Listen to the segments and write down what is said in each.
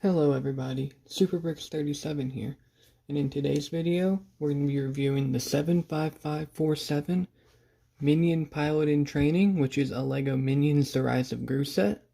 Hello everybody, SuperBricks37 here, and in today's video, we're going to be reviewing the 75547 Minion Pilot in Training, which is a LEGO Minions The Rise of Gru set,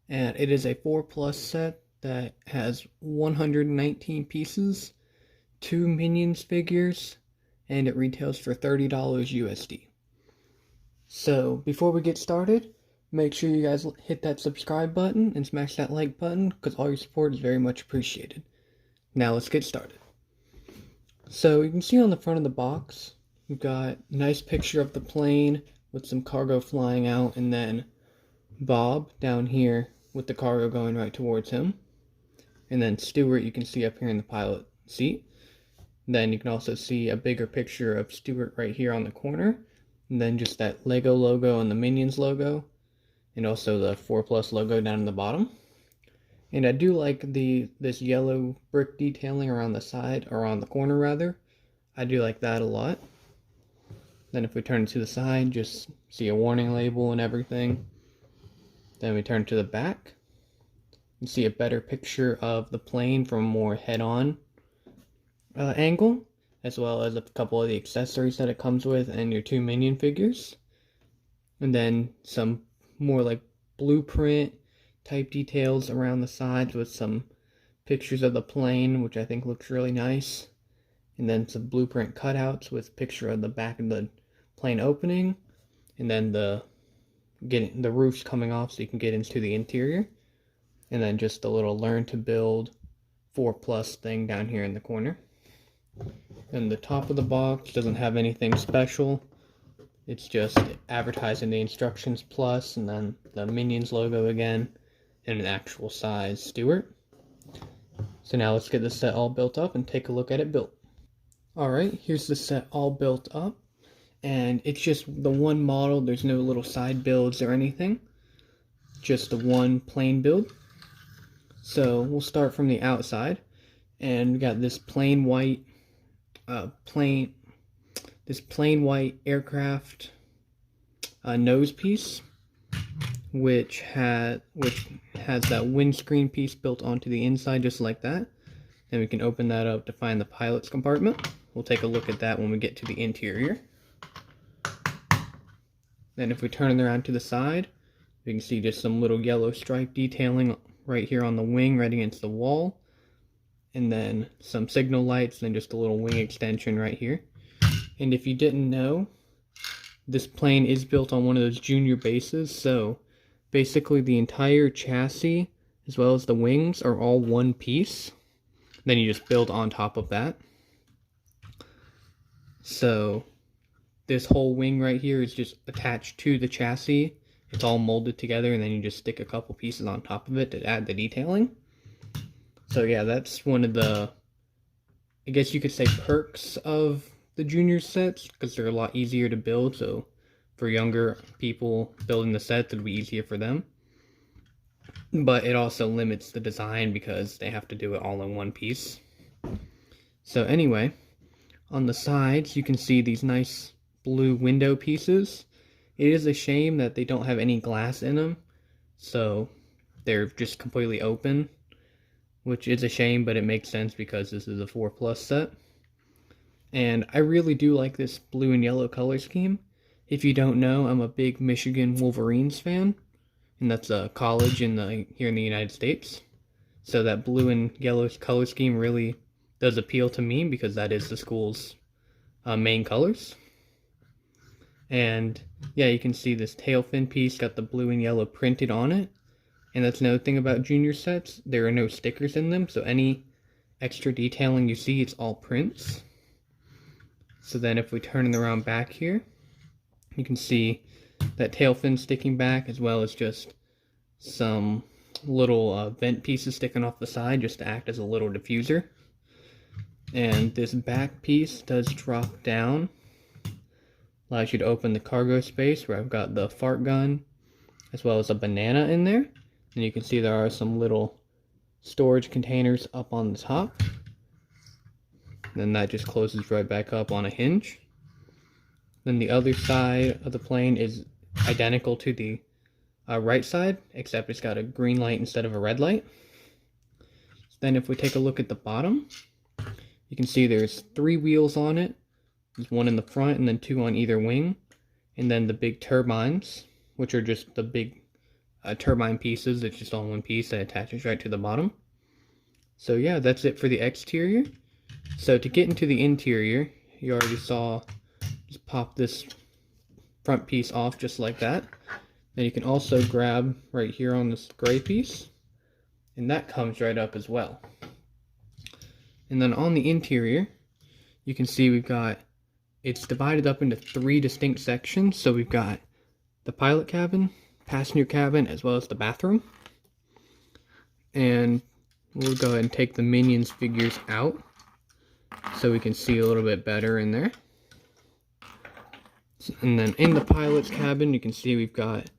and it is a 4+ set that has 119 pieces, 2 Minions figures, and it retails for $30 USD. So, before we get started, make sure you guys hit that subscribe button and smash that like button because all your support is very much appreciated. Now let's get started. So you can see on the front of the box, we've got a nice picture of the plane with some cargo flying out, and then Bob down here with the cargo going right towards him. And then Stewart you can see up here in the pilot seat. Then you can also see a bigger picture of Stewart right here on the corner. And then just that LEGO logo and the Minions logo. And also the 4+ logo down in the bottom. And I do like this yellow brick detailing around the side, or on the corner rather. I do like that a lot. Then if we turn to the side, just see a warning label and everything. Then we turn to the back. You see a better picture of the plane from a more head-on angle, as well as a couple of the accessories that it comes with and your 2 Minion figures. And then some more like blueprint type details around the sides with some pictures of the plane, which I think looks really nice. And then some blueprint cutouts with picture of the back of the plane opening. And then the roofs coming off so you can get into the interior. And then just the little learn to build 4+ thing down here in the corner. And the top of the box doesn't have anything special. It's just advertising the instructions plus, and then the Minions logo again, and an actual size Stewart. So now let's get the set all built up and take a look at it built. Alright, here's the set all built up, and it's just the one model. There's no little side builds or anything, just the one plain build. So we'll start from the outside, and we got this plain white aircraft nose piece, which has that windscreen piece built onto the inside just like that. Then we can open that up to find the pilot's compartment. We'll take a look at that when we get to the interior. Then if we turn it around to the side, we can see just some little yellow stripe detailing right here on the wing right against the wall. And then some signal lights, and just a little wing extension right here. And if you didn't know, this plane is built on one of those junior bases, so basically the entire chassis as well as the wings are all one piece. Then you just build on top of that. So this whole wing right here is just attached to the chassis. It's all molded together, and then you just stick a couple pieces on top of it to add the detailing. So yeah, that's one of the, I guess you could say, perks of the junior sets, because they're a lot easier to build. So for younger people building the sets, it'll be easier for them. But it also limits the design because they have to do it all in one piece. So anyway, on the sides you can see these nice blue window pieces. It is a shame that they don't have any glass in them, so they're just completely open, which is a shame, but it makes sense because this is a 4+ set. And I really do like this blue and yellow color scheme. If you don't know, I'm a big Michigan Wolverines fan, and that's a college here in the United States. So that blue and yellow color scheme really does appeal to me because that is the school's main colors. And yeah, you can see this tail fin piece got the blue and yellow printed on it. And that's another thing about junior sets, there are no stickers in them, so any extra detailing you see, it's all prints. So then if we turn it around back here, you can see that tail fin sticking back, as well as just some little vent pieces sticking off the side just to act as a little diffuser. And this back piece does drop down, allows you to open the cargo space where I've got the fart gun, as well as a banana in there. And you can see there are some little storage containers up on the top. Then that just closes right back up on a hinge. Then the other side of the plane is identical to the right side, except it's got a green light instead of a red light. Then if we take a look at the bottom, you can see there's 3 wheels on it. There's 1 in the front and then 2 on either wing. And then the big turbines, which are just the big turbine pieces. It's just all one piece that attaches right to the bottom. So yeah, that's it for the exterior. So to get into the interior, you already saw, just pop this front piece off just like that. Then you can also grab right here on this gray piece, and that comes right up as well. And then on the interior, you can see it's divided up into 3 distinct sections. So we've got the pilot cabin, passenger cabin, as well as the bathroom. And we'll go ahead and take the Minions figures out so we can see a little bit better in there. And then in the pilot's cabin, you can see we've got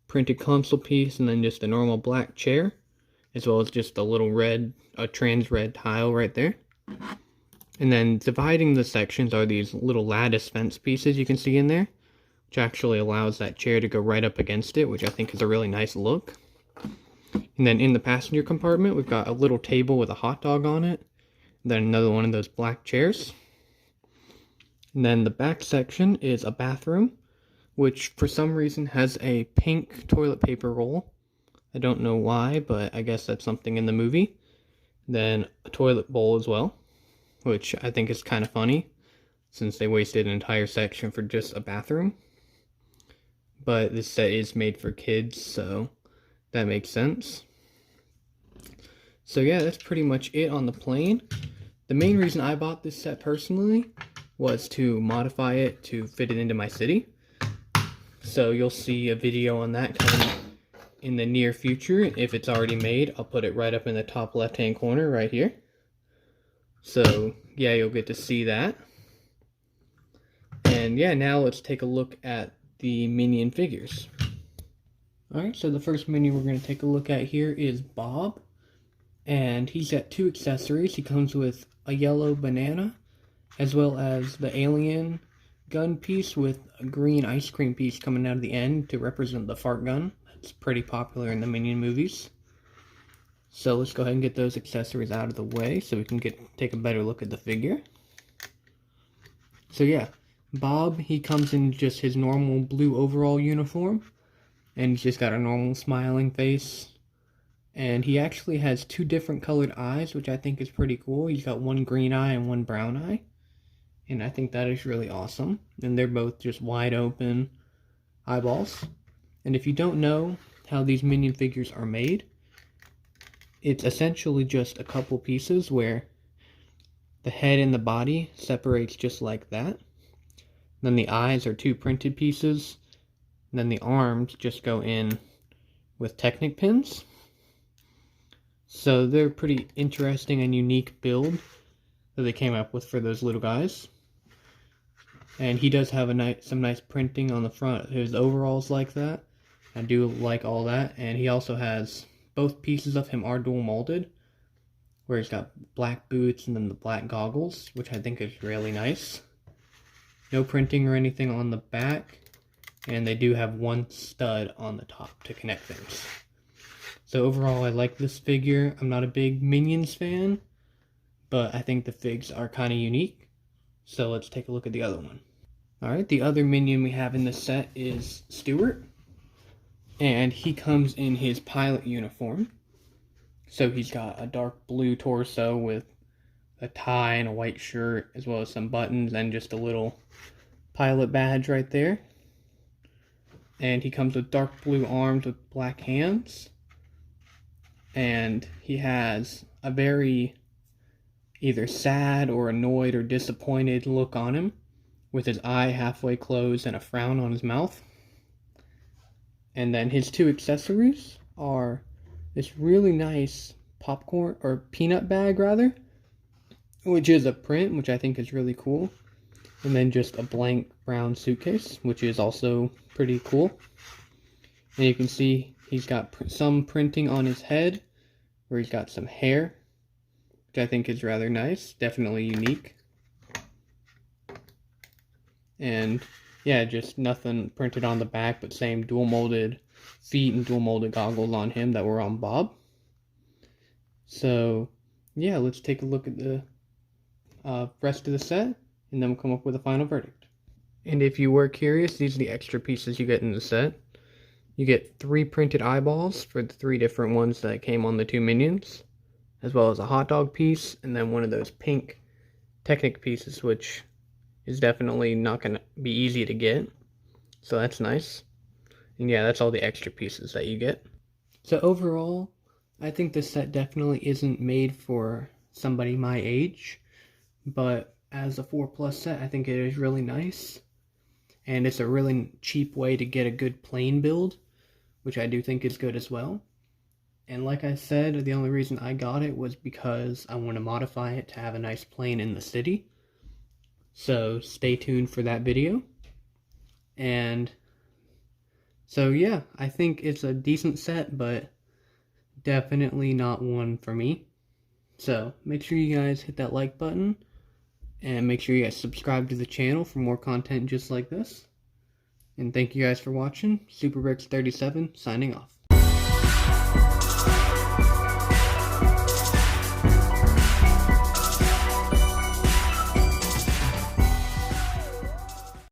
printed console piece and then just a normal black chair, as well as just a little trans red tile right there. And then dividing the sections are these little lattice fence pieces you can see in there, which actually allows that chair to go right up against it, which I think is a really nice look. And then in the passenger compartment, we've got a little table with a hot dog on it, and then another one of those black chairs. And then the back section is a bathroom, which for some reason has a pink toilet paper roll. I don't know why, but I guess that's something in the movie. Then a toilet bowl as well, which I think is kind of funny, since they wasted an entire section for just a bathroom. But this set is made for kids, so that makes sense. So yeah, that's pretty much it on the plane. The main reason I bought this set personally was to modify it to fit it into my city. So you'll see a video on that coming in the near future. If it's already made, I'll put it right up in the top left-hand corner right here. So yeah, you'll get to see that. And yeah, now let's take a look at the Minion figures. Alright, so the first Minion we're going to take a look at here is Bob. And he's got 2 accessories. He comes with a yellow banana, as well as the alien gun piece with a green ice cream piece coming out of the end to represent the fart gun. That's pretty popular in the Minion movies. So let's go ahead and get those accessories out of the way so we can take a better look at the figure. So yeah, Bob, he comes in just his normal blue overall uniform, and he's just got a normal smiling face. And he actually has 2 different colored eyes, which I think is pretty cool. He's got 1 green eye and 1 brown eye. And I think that is really awesome. And they're both just wide open eyeballs. And if you don't know how these Minion figures are made, it's essentially just a couple pieces where the head and the body separates just like that. Then the eyes are 2 printed pieces. And then the arms just go in with Technic pins. So they're pretty interesting and unique build that they came up with for those little guys. And he does have some nice printing on the front. His overalls like that. I do like all that. And he also has, both pieces of him are dual molded, where he's got black boots and then the black goggles, which I think is really nice. No printing or anything on the back. And they do have 1 stud on the top to connect things. So overall, I like this figure. I'm not a big Minions fan, but I think the figs are kind of unique. So let's take a look at the other one. Alright, the other Minion we have in the set is Stewart. And he comes in his pilot uniform. So he's got a dark blue torso with a tie and a white shirt, as well as some buttons and just a little pilot badge right there. And he comes with dark blue arms with black hands. And he has a very either sad or annoyed or disappointed look on him, with his eye halfway closed and a frown on his mouth. And then his 2 accessories are this really nice popcorn, or peanut bag rather, which is a print, which I think is really cool. And then just a blank brown suitcase, which is also pretty cool. And you can see he's got some printing on his head, where he's got some hair, which I think is rather nice, definitely unique. And yeah, just nothing printed on the back, but same dual molded feet and dual molded goggles on him that were on Bob. So yeah, let's take a look at the rest of the set, and then we'll come up with a final verdict. And if you were curious, these are the extra pieces you get in the set. You get 3 printed eyeballs for the 3 different ones that came on the 2 minions, as well as a hot dog piece, and then one of those pink Technic pieces, which is definitely not going to be easy to get. So that's nice. And yeah, that's all the extra pieces that you get. So overall, I think this set definitely isn't made for somebody my age, but as a 4+ set, I think it is really nice. And it's a really cheap way to get a good plane build, which I do think is good as well. And like I said, the only reason I got it was because I want to modify it to have a nice plane in the city. So stay tuned for that video. And so yeah, I think it's a decent set, but definitely not one for me. So make sure you guys hit that like button, and make sure you guys subscribe to the channel for more content just like this. And thank you guys for watching. SuperBricks37 signing off.